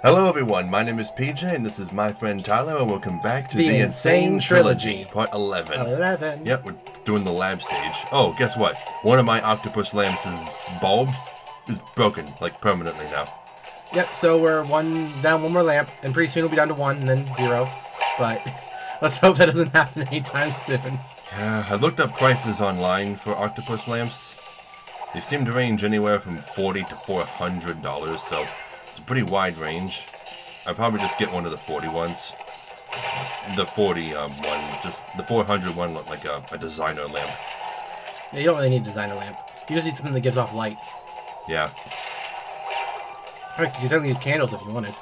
Hello everyone, my name is PJ and this is my friend Tyler and welcome back to the Insane Trilogy, part 11. Yep, we're doing the lab stage. Oh, guess what? One of my octopus lamps' bulbs is broken, like permanently now. Yep, so we're down one more lamp, and pretty soon we'll be down to 1 and then 0. But let's hope that doesn't happen anytime soon. Yeah, I looked up prices online for octopus lamps. They seem to range anywhere from $40 to $400, so it's a pretty wide range. I'd probably just get one of the 40 ones. The 40 one, just the 400 one looked like a designer lamp. Yeah, you don't really need a designer lamp. You just need something that gives off light. Yeah. You could totally use candles if you wanted.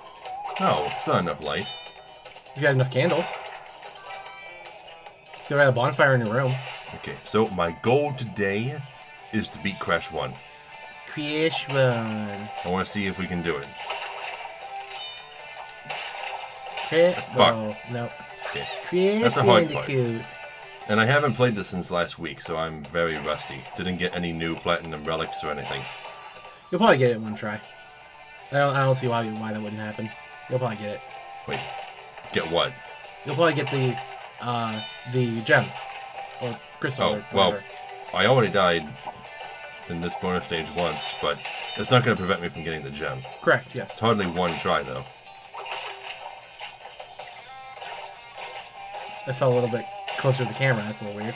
No, it's not enough light. If you had enough candles. You could have a bonfire in your room. Okay, so my goal today is to beat Crash 1. Crash 1. I want to see if we can do it. Fuck. Oh, no. Okay. Crash That's the hard Bandicoot. part. And I haven't played this since last week, so I'm very rusty. Didn't get any new platinum relics or anything. You'll probably get it in one try. I don't see why that wouldn't happen. You'll probably get it. Wait, get what? You'll probably get the gem or crystal. Oh, well, I already died in this bonus stage once, but it's not going to prevent me from getting the gem. Correct. Yes. It's hardly one try though. I fell a little bit closer to the camera. That's a little weird.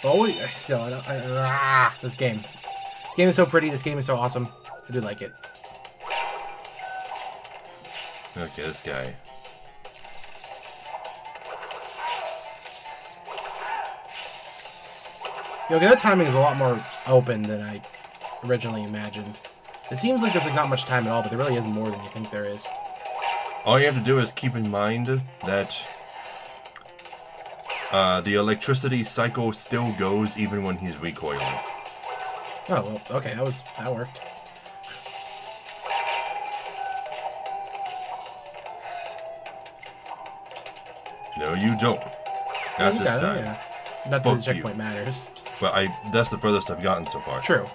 Oh, still, this game. This game is so pretty. This game is so awesome. I do like it. Okay, this guy. Okay, that timing is a lot more open than I originally imagined. It seems like there's like not much time at all, but there really is more than you think there is. All you have to do is keep in mind that the electricity cycle still goes even when he's recoiling. Oh, well, okay, that worked. No, you don't. Not this time. Yeah. Not that the checkpoint matters. But that's the furthest I've gotten so far. True.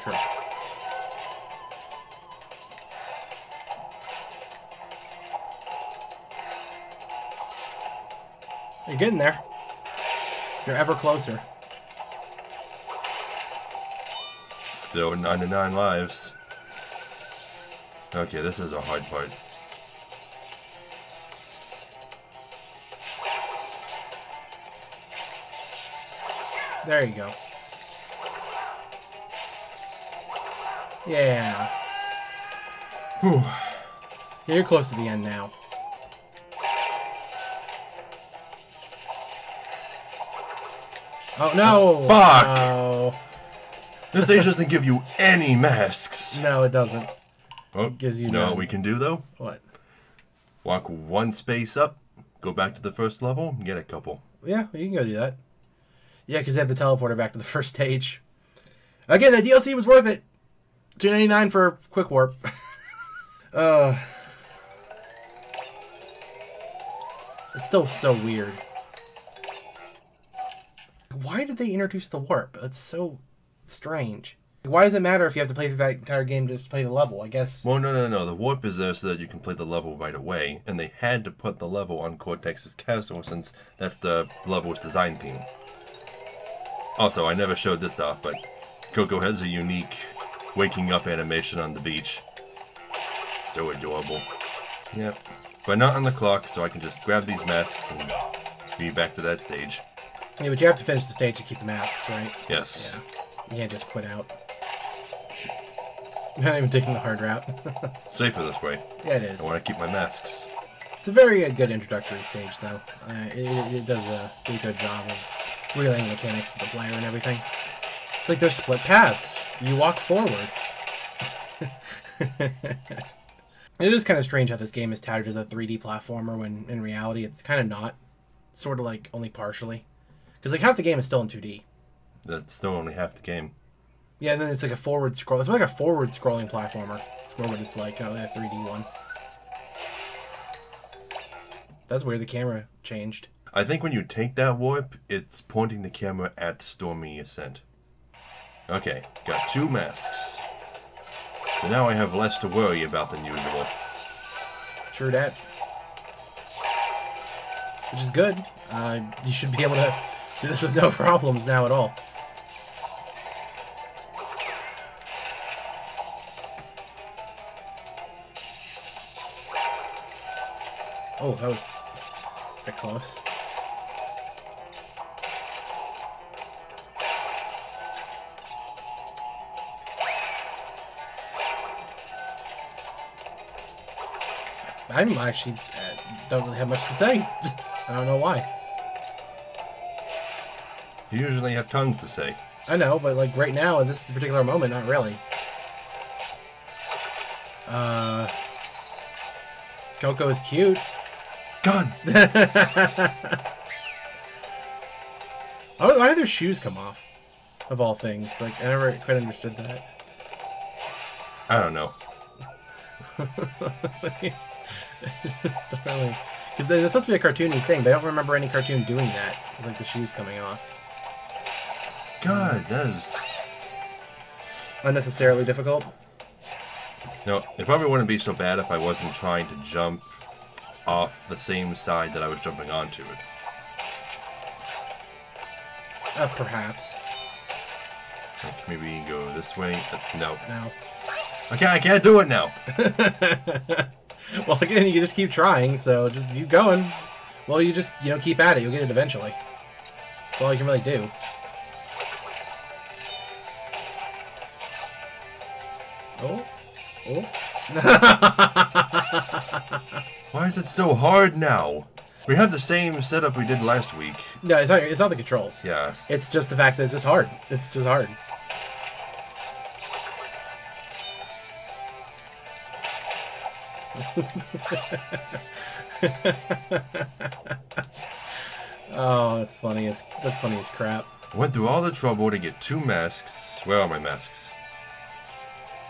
You're getting there. You're ever closer. Still 99 lives. Okay, this is a hard part. There you go. Yeah. Whew. Yeah, you're close to the end now. Oh, no! Fuck! No. This stage doesn't give you any masks. No, it doesn't. Oh, it gives you know none. what we can do, though? What? Walk one space up, go back to the first level, and get a couple. Yeah, you can go do that. Yeah, because they have the teleporter back to the first stage. Again, the DLC was worth it. $2.99 for quick warp. It's still so weird. Why did they introduce the warp? That's so strange. Why does it matter if you have to play through that entire game just to play the level? I guess. Well, no. The warp is there so that you can play the level right away, and they had to put the level on Cortex's castle since that's the level's design theme. Also, I never showed this off, but Coco has a unique waking up animation on the beach. So adorable. Yep. But not on the clock, so I can just grab these masks and be back to that stage. Yeah, but you have to finish the stage to keep the masks, right? Yes. Yeah. You can't just quit out. I'm not even taking the hard route. Safer this way. Yeah, it is. I want to keep my masks. It's a very good introductory stage, though. It does a really good job of relaying mechanics to the player and everything. It's like there's split paths. You walk forward. It is kind of strange how this game is touted as a 3D platformer when in reality it's kind of not. Sort of like only partially. Because like half the game is still in 2D. That's still only half the game. Yeah, and then it's like a forward scroll. It's like a forward scrolling platformer. It's more what it's like, a 3D one. That's weird, the camera changed. I think when you take that warp, it's pointing the camera at Stormy Ascent. Okay, got 2 masks. So now I have less to worry about than usual. True that. Which is good. You should be able to do this with no problems now at all. Oh, that was a bit close. I'm actually don't really have much to say. I don't know why. You usually have tons to say. I know, but like right now, in this particular moment, not really. Coco is cute. God! Why did their shoes come off? Of all things. Like, I never quite understood that. I don't know. Really. Because it's supposed to be a cartoony thing, but I don't remember any cartoon doing that. With, like, the shoes coming off. God, that is... Unnecessarily difficult. No, it probably wouldn't be so bad if I wasn't trying to jump off the same side that I was jumping onto it. Perhaps. Like maybe go this way. No. No. Okay, I can't do it now. Well, again, you can just keep trying, so just keep going. Well, you just, keep at it. You'll get it eventually. That's all you can really do. Oh. Oh. Why is it so hard now? We have the same setup we did last week. No, it's not the controls. Yeah. It's just the fact that it's just hard. It's just hard. Oh, that's funny as crap. Went through all the trouble to get 2 masks. Where are my masks?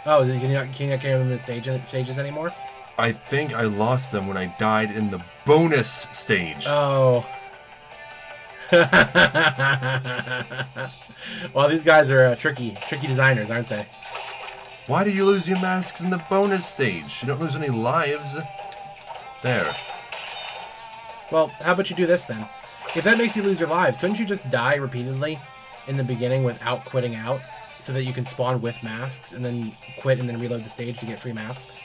Oh, can you not carry them in the stages anymore? I think I lost them when I died in the bonus stage. Oh. Well, these guys are tricky designers, aren't they? Why do you lose your masks in the bonus stage? You don't lose any lives. There. Well, how about you do this then? If that makes you lose your lives, couldn't you just die repeatedly in the beginning without quitting out, so that you can spawn with masks and then quit and then reload the stage to get free masks?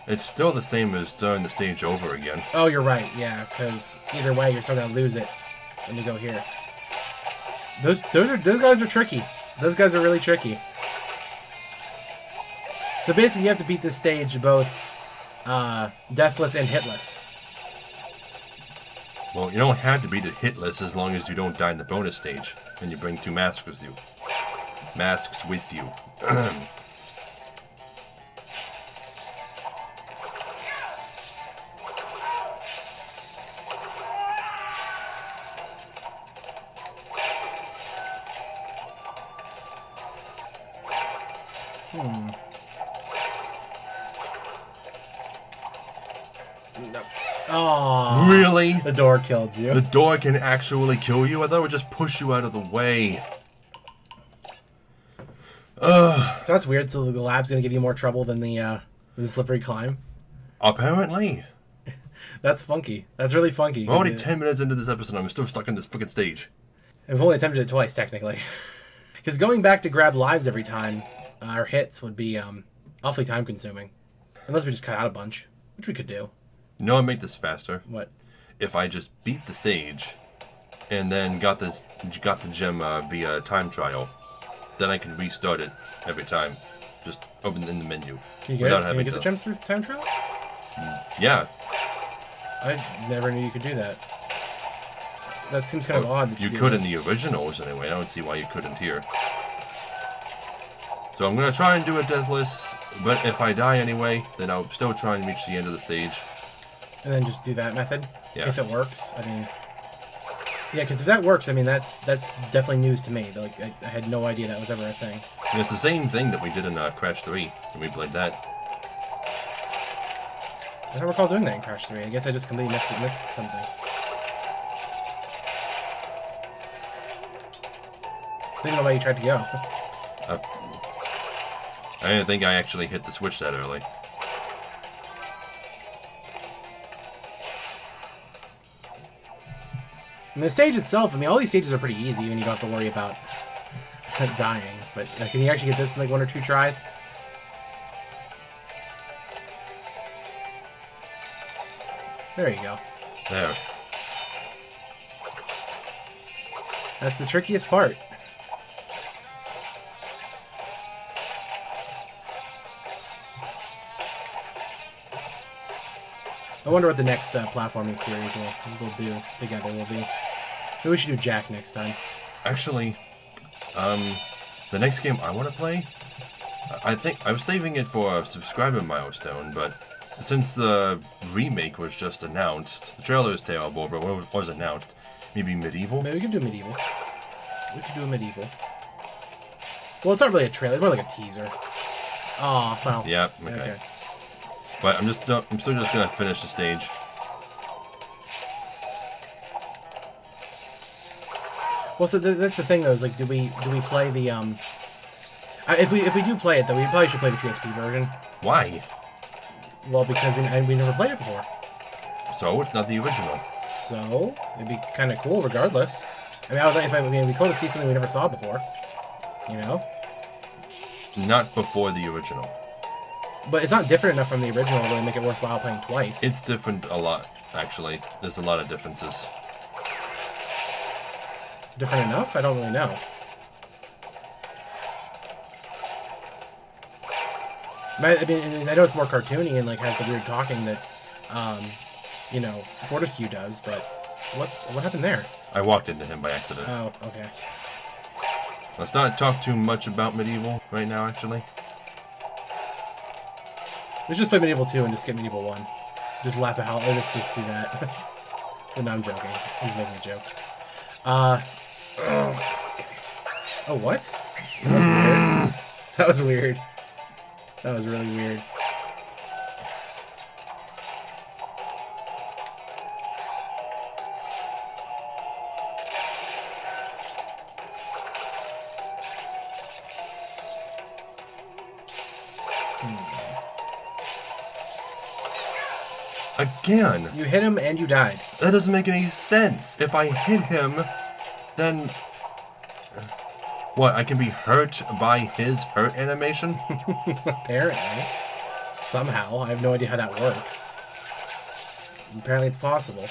It's still the same as starting the stage over again. Oh, you're right. Yeah, because either way, you're still gonna lose it when you go here. Those guys are tricky. Those guys are really tricky. So basically, you have to beat this stage both deathless and hitless. Well, you don't have to beat it hitless as long as you don't die in the bonus stage and you bring 2 masks with you. Masks with you. Oh, Really? the door killed you. The door can actually kill you? I thought it would just push you out of the way. So that's weird. So the lab's gonna give you more trouble than the slippery climb. Apparently. That's funky. That's really funky. We're only 10 minutes into this episode and I'm still stuck in this freaking stage. I've only attempted it twice, technically. Because going back to grab lives every time, or hits, would be awfully time-consuming. Unless we just cut out a bunch, which we could do. You know what make this faster? What? If I just beat the stage and then got the gem via time trial, then I can restart it every time. Just open in the menu. Can you get the gems through time trial? Yeah. I never knew you could do that. That seems kind of odd. That you could in the originals anyway. I don't see why you couldn't here. So I'm going to try and do it deathless, but if I die anyway, then I'll still try and reach the end of the stage. And then just do that method? Yeah. If it works. I mean... Yeah, because if that works, I mean, that's definitely news to me. Like, I had no idea that was ever a thing. And it's the same thing that we did in Crash 3, when we played that. I don't recall doing that in Crash 3. I guess I just completely missed something. I don't know why you tried to go. I didn't think I actually hit the switch that early. And the stage itself, I mean, all these stages are pretty easy and you don't have to worry about dying. But can you actually get this in like 1 or 2 tries? There you go. There. That's the trickiest part. I wonder what the next platforming series we'll do together will be. Maybe we should do Jack next time. Actually, the next game I want to play, I think I was saving it for a subscriber milestone, but since the remake was just announced, the trailer is terrible, but what was announced? Maybe Medieval? Maybe we could do Medieval. We could do a Medieval. Well, it's not really a trailer, it's more like a teaser. Oh, well. Yeah, okay. But I'm still just gonna finish the stage. Well, so that's the thing though. Is like, do we play the if we do play it though, we probably should play the PSP version. Why? Well, because we never played it before. So it's not the original. So it'd be kind of cool, regardless. I mean, it'd be cool to see something we never saw before. You know. Not before the original. But it's not different enough from the original to really make it worthwhile playing twice. It's different a lot, actually. There's a lot of differences. Different enough? I don't really know. I mean, I know it's more cartoony and like has the weird talking that, you know, Fortescue does. But what happened there? I walked into him by accident. Oh, okay. Let's not talk too much about Medieval right now, actually. Let's just play Medieval 2 and just skip Medieval 1. Just laugh at how... Let's just do that. But no, I'm joking. I'm just making a joke. Okay. Oh, what? That was weird. That was weird. That was really weird. Again! You hit him and you died. That doesn't make any sense. If I hit him, then... What, I can be hurt by his hurt animation? Apparently. Somehow. I have no idea how that works. Apparently it's possible.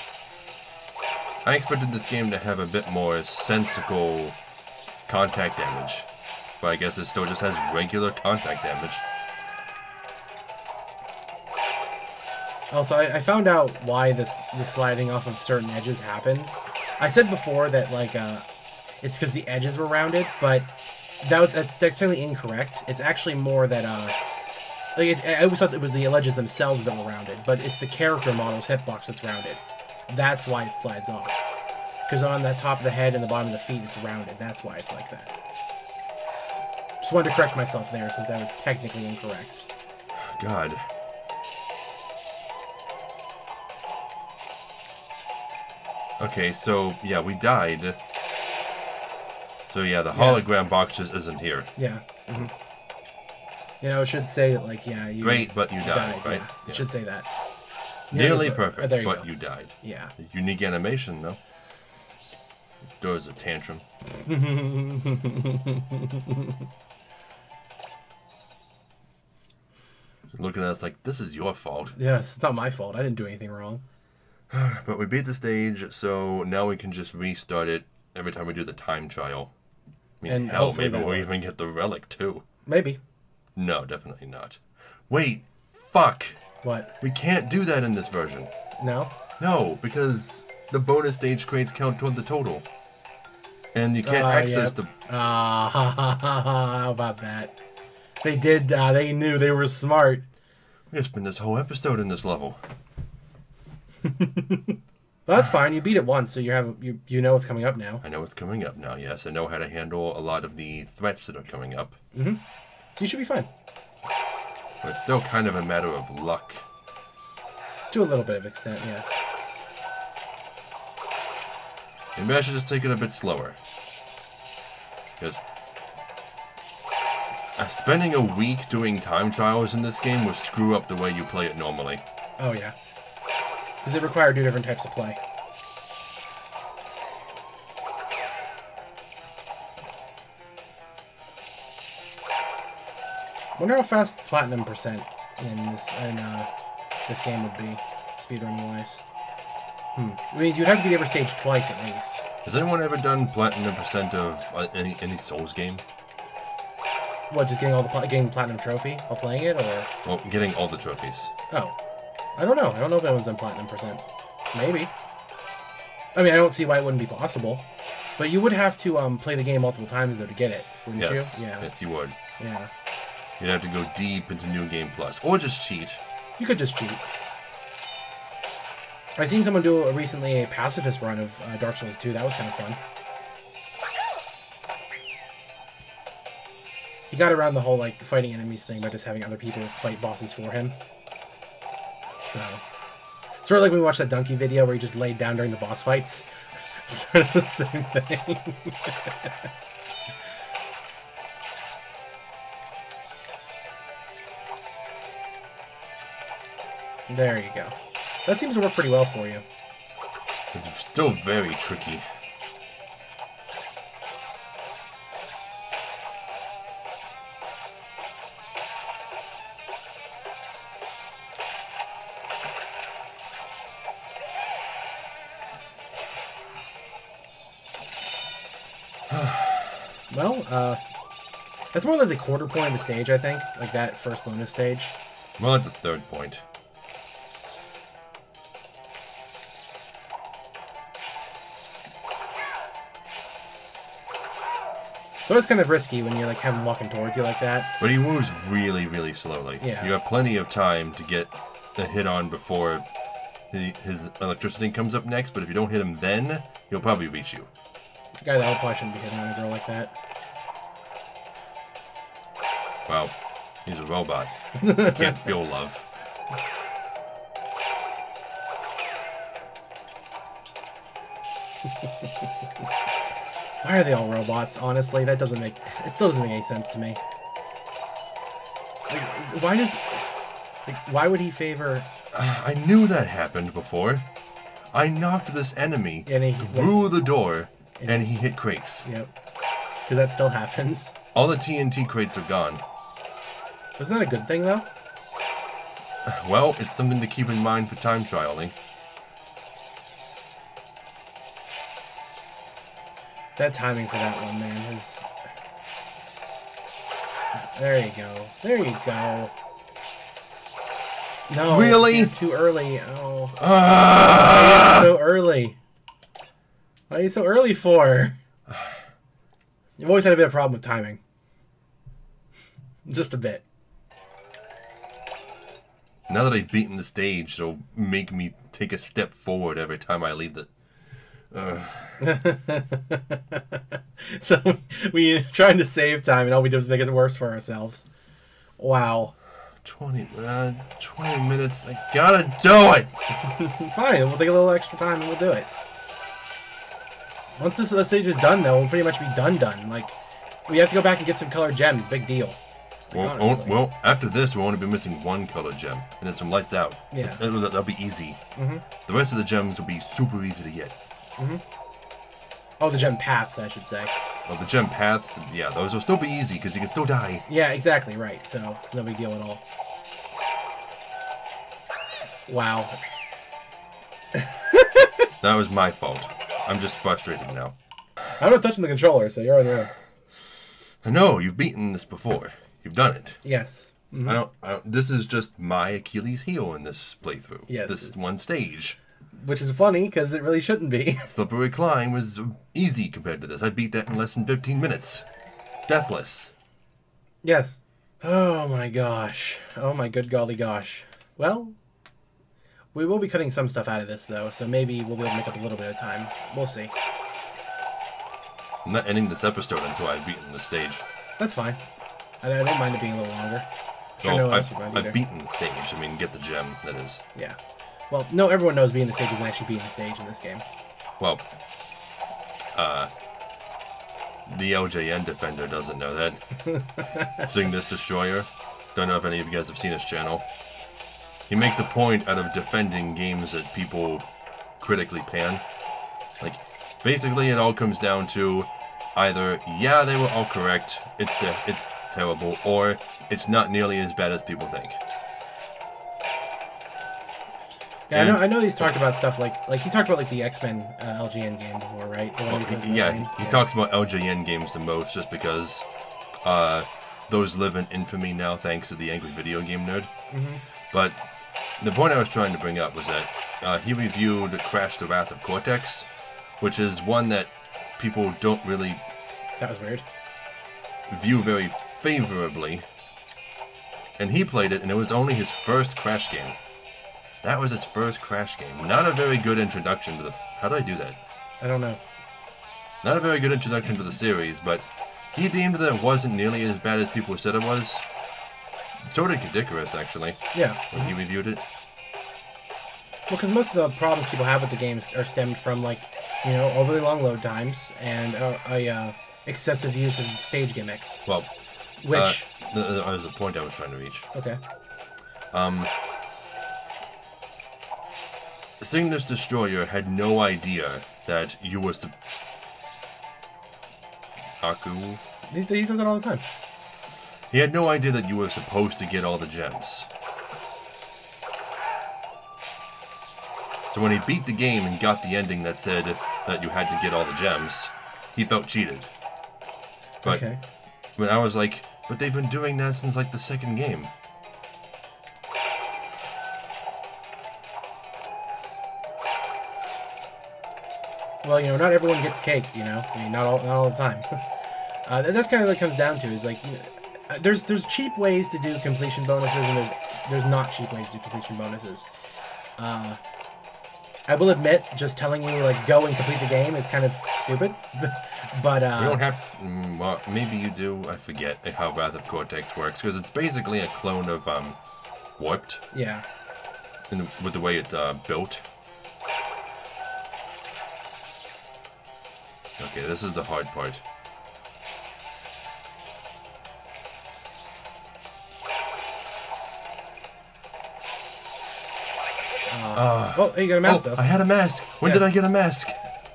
I expected this game to have a bit more sensical contact damage. But I guess it still just has regular contact damage. Also, I found out why the sliding off of certain edges happens. I said before that, like, it's because the edges were rounded, but that's technically incorrect. It's actually more that, like, I always thought it was the ledges themselves that were rounded, but it's the character model's hitbox that's rounded. That's why it slides off. Because on the top of the head and the bottom of the feet, it's rounded. That's why it's like that. Just wanted to correct myself there, since I was technically incorrect. God. Okay, so, yeah, we died. So, yeah, the hologram box just isn't here. Yeah. Mm-hmm. You know, it should say, like, yeah, you... Great, but you died, right? Yeah. It should say that. Nearly perfect, there you but go. you died. Yeah. Unique animation, though. Throws a tantrum. Looking at us like, this is your fault. Yes, it's not my fault. I didn't do anything wrong. But we beat the stage, so now we can just restart it every time we do the time trial. I mean, And hell, maybe that we'll works. even get the relic, too. Maybe. No, definitely not. Wait, fuck! What? We can't do that in this version. No? No, because the bonus stage crates count toward the total. And you can't access the... how about that? They did, they knew, they were smart. We just spent this whole episode in this level. But that's fine, you beat it once, so you know what's coming up now. I know what's coming up now, yes. I know how to handle a lot of the threats that are coming up. Mm-hmm. So you should be fine. But it's still kind of a matter of luck. To a little bit of extent, yes. Maybe I should just take it a bit slower. Because spending a week doing time trials in this game will screw up the way you play it normally. Oh, yeah. Because they require 2 different types of play. Wonder how fast platinum percent in this game would be, speedrunning wise. It means you'd have to beat every stage twice at least. Has anyone ever done platinum percent of any Souls game? What, just getting getting the platinum trophy while playing it, or? Well, getting all the trophies. Oh, I don't know. I don't know if anyone's done platinum percent. Maybe. I mean, I don't see why it wouldn't be possible. But you would have to play the game multiple times though to get it, wouldn't you? Yeah. Yes, you would. Yeah. You'd have to go deep into New Game Plus, or just cheat. You could just cheat. I seen someone do recently a pacifist run of Dark Souls 2. That was kind of fun. He got around the whole like fighting enemies thing by just having other people fight bosses for him. So, sort of like when we watched that Donkey video where he just laid down during the boss fights. Sort of the same thing. There you go. That seems to work pretty well for you. It's still very tricky. Well, that's more like the quarter point of the stage, I think. Like that first bonus stage. More like the third point. So it's kind of risky when you like have him walking towards you like that. But he moves really, really slowly. Yeah. You have plenty of time to get a hit on before his electricity comes up next, but if you don't hit him then, he'll probably reach you. The guy that probably shouldn't be hitting on a girl like that. Wow. He's a robot. He can't feel love. Why are they all robots? Honestly, that doesn't make... It still doesn't make any sense to me. Like, why does... Like, why would he favor... I knew that happened before. I knocked this enemy through the door, and he hit crates. Yep. Because that still happens. All the TNT crates are gone. Isn't that a good thing, though? Well, it's something to keep in mind for time trialing. That timing for that one, man, is... There you go. There you go. No, really? Too early. Oh. Why are you so early? Why are you so early for? You've always had a bit of problem with timing. Just a bit. Now that I've beaten the stage, it'll make me take a step forward every time I leave the... So we trying to save time, and all we do is make it worse for ourselves. Wow. 20 minutes. I gotta do it. Fine, we'll take a little extra time and we'll do it. Once this stage is done, though, we'll pretty much be done. Like, we have to go back and get some colored gems. Big deal. Well, after this, we'll only be missing one colored gem, and it's from Lights Out. Yeah. That'll be easy. The rest of the gems will be super easy to get. Oh, the gem paths, I should say. Well, the gem paths, yeah, those will still be easy, because you can still die. Yeah, exactly, right. So, it's no big deal at all. Wow. That was my fault. I'm just frustrated now. I'm not touching the controller, so you're on your own. I know, you've beaten this before. You've done it. Yes. I don't, this is just my Achilles heel in this playthrough. Yes. This one stage. Which is funny, because it really shouldn't be. Slippery Climb was easy compared to this. I beat that in less than 15 minutes. Deathless. Yes. Oh my gosh. Oh my good golly gosh. Well, we will be cutting some stuff out of this, though, so maybe we'll be able to make up a little bit of time. We'll see. I'm not ending this episode until I've beaten the stage. That's fine. I don't mind it being a little longer. Well, I've beaten the stage. I mean, get the gem, that is. Yeah. Well, no, everyone knows being the stage isn't actually being the stage in this game. Well, the LJN Defender doesn't know that. Cygnus Destroyer. Don't know if any of you guys have seen his channel. He makes a point out of defending games that people critically pan. Like, basically it all comes down to either, yeah, they were all correct, it's terrible, or it's not nearly as bad as people think. Yeah, I know he's talked about stuff like he talked about like the X-Men LGN game before, right? He talks about LJN games the most just because those live in infamy now thanks to the Angry Video Game Nerd. Mm-hmm. But the point I was trying to bring up was that he reviewed Crash the Wrath of Cortex, which is one that people don't really... That was weird. ...view very favorably. And he played it, and it was only his first Crash game. That was his first Crash game. Not a very good introduction to the... How do I do that? I don't know. Not a very good introduction to the series, but he deemed that it wasn't nearly as bad as people said it was. So did Kadikarus, actually. Yeah. When he reviewed it. Well, because most of the problems people have with the games are stemmed from, like, you know, overly long load times and excessive use of stage gimmicks. Well, which... that was the point I was trying to reach. Okay. Cygnus Destroyer had no idea that you were Aku? He does it all the time. He had no idea that you were supposed to get all the gems. So when he beat the game and got the ending that said that you had to get all the gems, he felt cheated. But okay. When I was like, but they've been doing that since like the second game. Well, you know, not everyone gets cake, you know? I mean, not all the time. That's kind of what it comes down to, is like, you know, there's cheap ways to do completion bonuses, and there's not cheap ways to do completion bonuses. I will admit, just telling you, like, go and complete the game is kind of stupid. But, you don't have... well, maybe you do. I forget how Wrath of Cortex works, because it's basically a clone of, Warped. Yeah. With the way it's, built. Okay, this is the hard part. Oh, hey, you got a mask, though. I had a mask. When did I get a mask?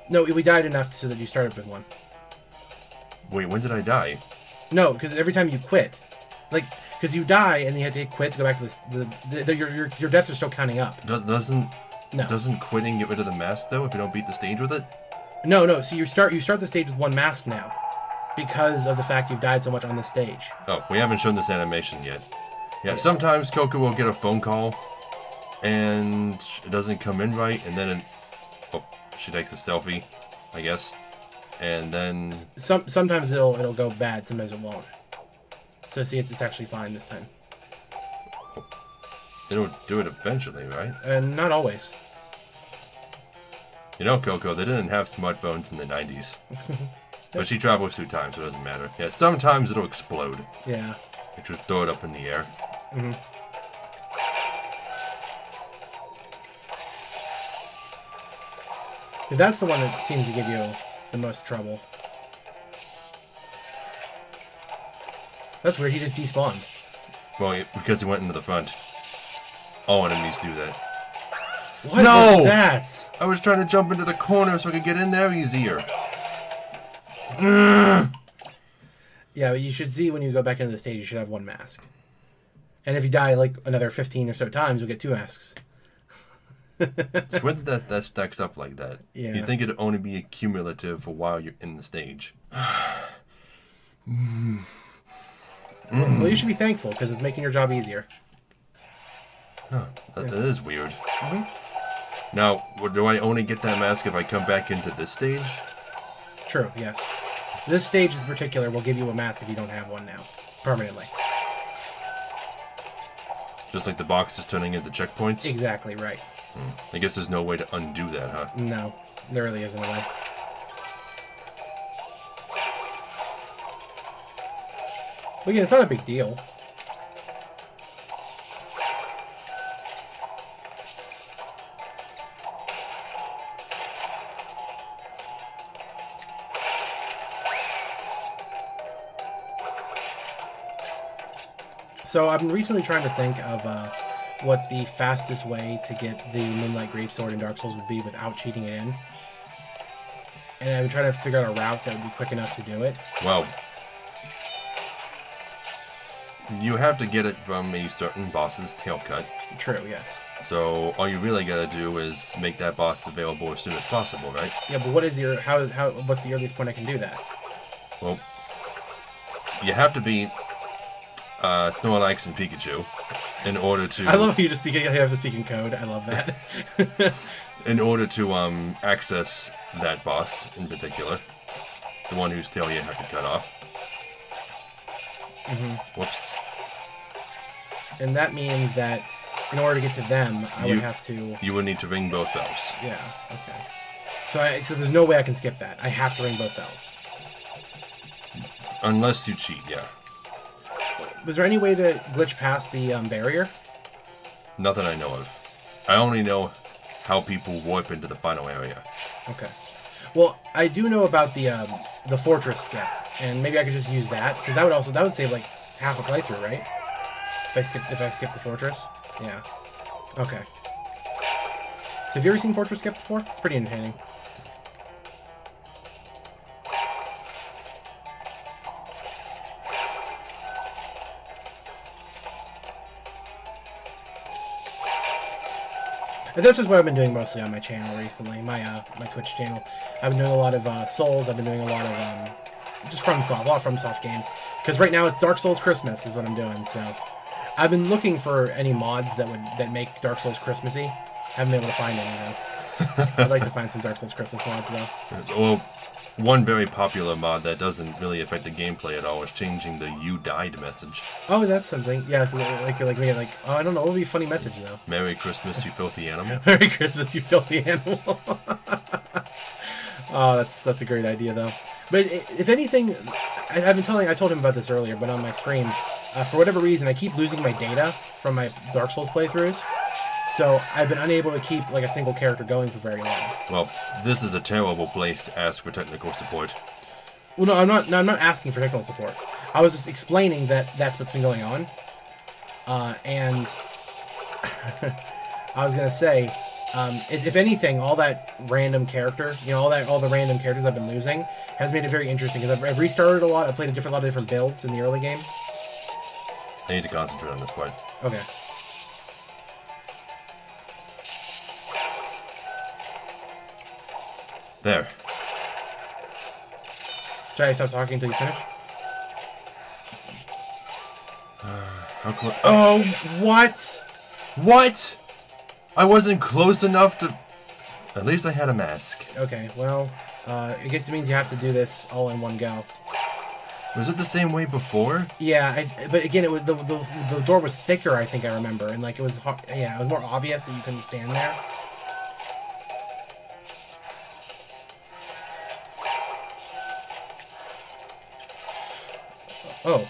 No, we died enough so that you started with one. Wait, when did I die? No, because every time you quit, like, because you die and you have to hit quit to go back to your deaths are still counting up. Doesn't quitting get rid of the mask though if you don't beat the stage with it? No. So you start the stage with one mask now, because of the fact you've died so much on this stage. Oh, we haven't shown this animation yet. Yeah, sometimes Coco will get a phone call, and it doesn't come in right, and then she takes a selfie, I guess, and then sometimes it'll go bad, sometimes it won't. So see, it's actually fine this time. It'll do it eventually, right? Not always. You know, Coco, they didn't have smartphones in the 90s. But she travels through time, so it doesn't matter. Yeah, sometimes it'll explode. Yeah. Like just throw it up in the air. Mm-hmm. That's the one that seems to give you the most trouble. That's weird, he just despawned. Well, because he went into the front. All enemies do that. What was that? I was trying to jump into the corner so I could get in there easier. Yeah, but you should see when you go back into the stage, you should have one mask. And if you die like another 15 or so times, you'll get two masks. It's weird that stacks up like that. Yeah. You think it'd only be cumulative for while you're in the stage. Well, you should be thankful, because it's making your job easier. Huh, that is weird. Mm-hmm. Now, do I only get that mask if I come back into this stage? True, yes. This stage in particular will give you a mask if you don't have one now. Permanently. Just like the box is turning into checkpoints? Exactly, right. I guess there's no way to undo that, huh? No, there really isn't a way. But again, it's not a big deal. So I've been recently trying to think of what the fastest way to get the Moonlight Greatsword in Dark Souls would be without cheating it in. And I've been trying to figure out a route that would be quick enough to do it. Well, you have to get it from a certain boss's tail cut. True, yes. So all you really gotta do is make that boss available as soon as possible, right? Yeah, but what is your what's the earliest point I can do that? Well, you have to beat Snorlax and Pikachu in order to... I love how you just speak. You have to speak in code. I love that. in order to access that boss in particular, the one whose tail you have to cut off. Whoops. And that means that in order to get to them, I would have to... You would need to ring both bells. Yeah, okay. So there's no way I can skip that. I have to ring both bells. Unless you cheat, yeah. Was there any way to glitch past the barrier? Nothing I know of. I only know how people warp into the final area. Okay. Well, I do know about the fortress skip, and maybe I could just use that, because that would save like half a playthrough, right? If I skip the fortress. Yeah. Okay. Have you ever seen Fortress Skip before? It's pretty entertaining. And this is what I've been doing mostly on my channel recently, my Twitch channel. I've been doing a lot of Souls. I've been doing a lot of just a lot of FromSoft games. Because right now it's Dark Souls Christmas is what I'm doing. So I've been looking for any mods that make Dark Souls Christmassy. Haven't been able to find any though. I'd like to find some Dark Souls Christmas mods though. Well, one very popular mod that doesn't really affect the gameplay at all is changing the "You died" message. Oh, that's something. Yeah, so like we get like, oh, I don't know, what would be a funny message though? Merry Christmas, you filthy animal. Merry Christmas, you filthy animal. Oh, that's a great idea though. But if anything, I told him about this earlier, but on my stream, for whatever reason, I keep losing my data from my Dark Souls playthroughs. So I've been unable to keep like a single character going for very long. Well, this is a terrible place to ask for technical support. Well, no, I'm not asking for technical support. I was just explaining that that's what's been going on. And I was gonna say, if anything, all that random character, all the random characters I've been losing has made it very interesting because I've restarted a lot. I played a lot of different builds in the early game. I need to concentrate on this part. Okay. There. Should I stop talking until you finish? How close? Oh, what? What? I wasn't close enough to... At least I had a mask. Okay, well, I guess it means you have to do this all in one go. Was it the same way before? Yeah, but again, it was the door was thicker, I think I remember, and like it was hard, yeah, it was more obvious that you couldn't stand there. Oh,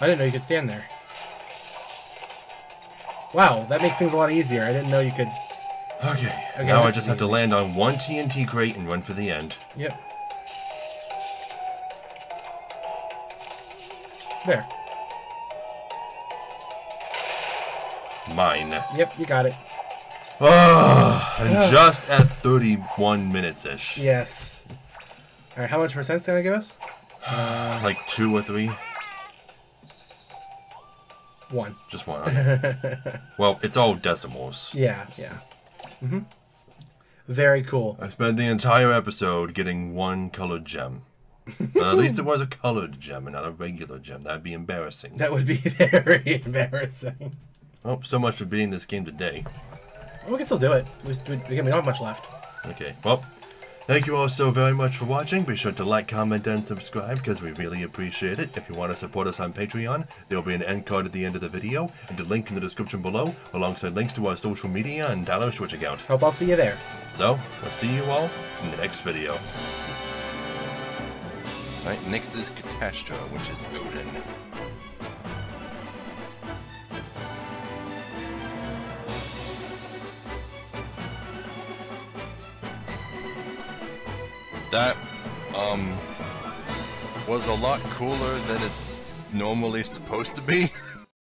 I didn't know you could stand there. Wow, that makes things a lot easier. I didn't know you could... Okay, now I just have to land on one TNT crate and run for the end. Yep. There. Mine. Yep, you got it. And just at 31 minutes-ish. Yes. Alright, how much percent's gonna give us? Like 2 or 3? 1. Just 1. Okay. Well, it's all decimals. Yeah. Mm-hmm. Very cool. I spent the entire episode getting one colored gem. But at least it was a colored gem and not a regular gem. That'd be embarrassing. That would be very embarrassing. Oh, so much for beating this game today. Well, we can still do it. We don't have much left. Okay, well, thank you all so very much for watching. Be sure to like, comment, and subscribe because we really appreciate it. If you want to support us on Patreon, there will be an end card at the end of the video and a link in the description below, alongside links to our social media and Tyler's Twitch account. Hope I'll see you there. So, I'll see you all in the next video. Alright, next is Catastro, which is Odin. That, was a lot cooler than it's normally supposed to be.